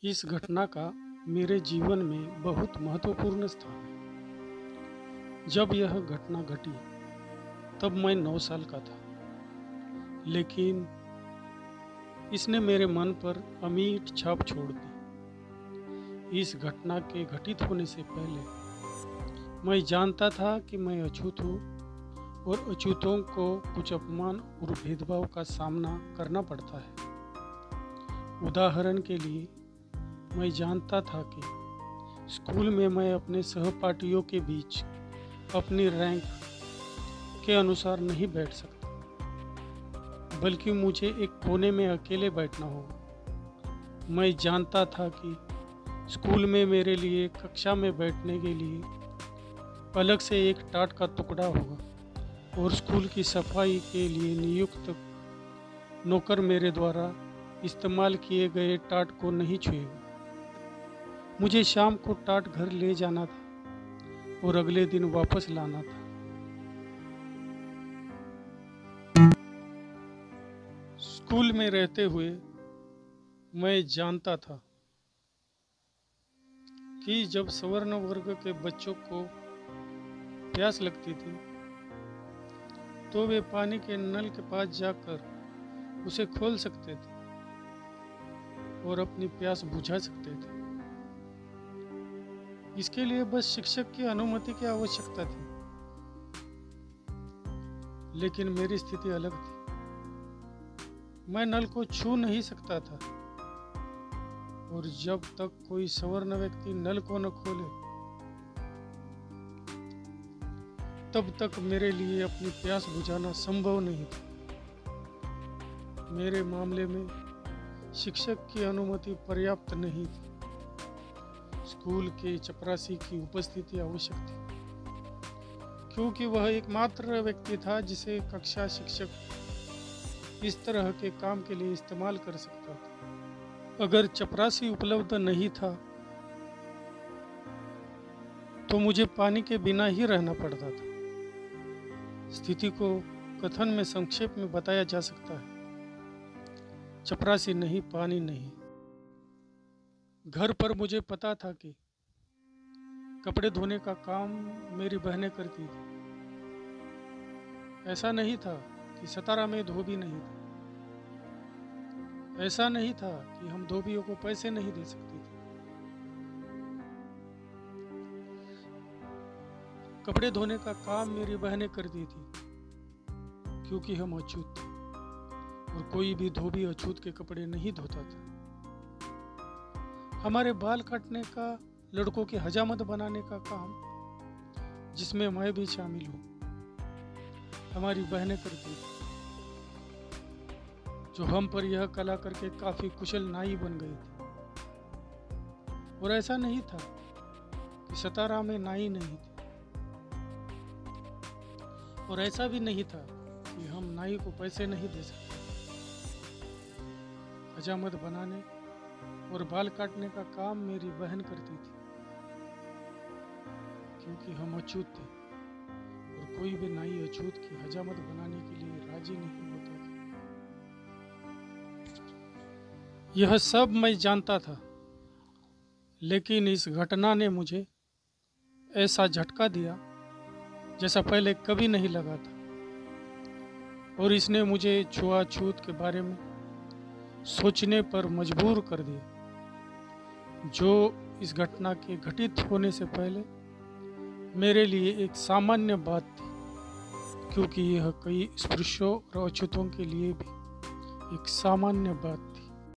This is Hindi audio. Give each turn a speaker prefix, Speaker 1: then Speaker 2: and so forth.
Speaker 1: इस घटना का मेरे जीवन में बहुत महत्वपूर्ण स्थान है। जब यह घटना घटी तब मैं 9 साल का था, लेकिन इसने मेरे मन पर अमिट छाप छोड़ दी। इस घटना के घटित होने से पहले मैं जानता था कि मैं अछूत हूँ और अछूतों को कुछ अपमान और भेदभाव का सामना करना पड़ता है। उदाहरण के लिए, मैं जानता था कि स्कूल में मैं अपने सहपाठियों के बीच अपनी रैंक के अनुसार नहीं बैठ सकता, बल्कि मुझे एक कोने में अकेले बैठना होगा। मैं जानता था कि स्कूल में मेरे लिए कक्षा में बैठने के लिए अलग से एक टाट का टुकड़ा होगा और स्कूल की सफाई के लिए नियुक्त नौकर मेरे द्वारा इस्तेमाल किए गए टाट को नहीं छुएगा। मुझे शाम को टाट घर ले जाना था और अगले दिन वापस लाना था। स्कूल में रहते हुए मैं जानता था कि जब सवर्ण वर्ग के बच्चों को प्यास लगती थी तो वे पानी के नल के पास जाकर उसे खोल सकते थे और अपनी प्यास बुझा सकते थे। इसके लिए बस शिक्षक की अनुमति की आवश्यकता थी। लेकिन मेरी स्थिति अलग थी। मैं नल को छू नहीं सकता था और जब तक कोई सवर्ण व्यक्ति नल को न खोले तब तक मेरे लिए अपनी प्यास बुझाना संभव नहीं था। मेरे मामले में शिक्षक की अनुमति पर्याप्त नहीं थी। स्कूल के चपरासी की उपस्थिति आवश्यक थी, क्योंकि वह एकमात्र व्यक्ति था जिसे कक्षा शिक्षक इस तरह के काम के लिए इस्तेमाल कर सकता था। अगर चपरासी उपलब्ध नहीं था तो मुझे पानी के बिना ही रहना पड़ता था। स्थिति को कथन में संक्षेप में बताया जा सकता है। चपरासी नहीं, पानी नहीं। घर पर मुझे पता था कि कपड़े धोने का काम मेरी बहनें करती थी। ऐसा नहीं था कि सतारा में धोबी नहीं था। ऐसा नहीं था कि हम धोबियों को पैसे नहीं दे सकते थे। कपड़े धोने का काम मेरी बहनें करती थी, क्योंकि हम अछूत थे और कोई भी धोबी अछूत के कपड़े नहीं धोता था। हमारे बाल काटने का, लड़कों की हजामत बनाने का काम, जिसमें मैं भी शामिल हूँ, हमारी बहनें करती थी, जो हम पर यह कला करके काफी कुशल नाई बन गई थी। और ऐसा नहीं था कि सतारा में नाई नहीं थी, और ऐसा भी नहीं था कि हम नाई को पैसे नहीं दे सकते। हजामत बनाने और बाल काटने का काम मेरी बहन करती थी, क्योंकि हम अछूत थे और कोई भी नाई अछूत की हजामत बनाने के लिए राजी नहीं होता था। यह सब मैं जानता था, लेकिन इस घटना ने मुझे ऐसा झटका दिया जैसा पहले कभी नहीं लगा था, और इसने मुझे छुआछूत के बारे में सोचने पर मजबूर कर दिया, जो इस घटना के घटित होने से पहले मेरे लिए एक सामान्य बात थी, क्योंकि यह कई स्पृश्यों और अछूतों के लिए भी एक सामान्य बात थी।